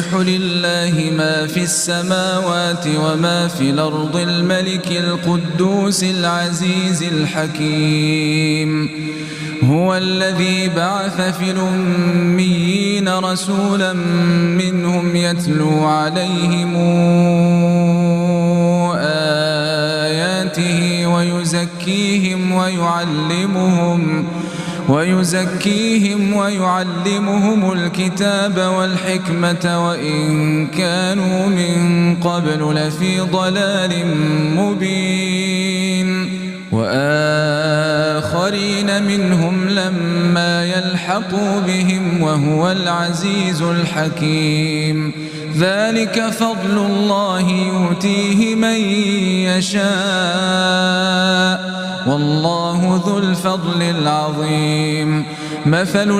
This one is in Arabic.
يسبح لله ما في السماوات وما في الأرض الملك القدوس العزيز الحكيم. هو الذي بعث في الأميين رسولا منهم يتلو عليهم آياته ويزكيهم ويعلمهم الكتاب والحكمة وإن كانوا من قبل لفي ضلال مبين. وآخرين منهم لما يلحقوا بهم وهو العزيز الحكيم. ذلك فضل الله يؤتيه من يشاء والله ذو الفضل العظيم. مثل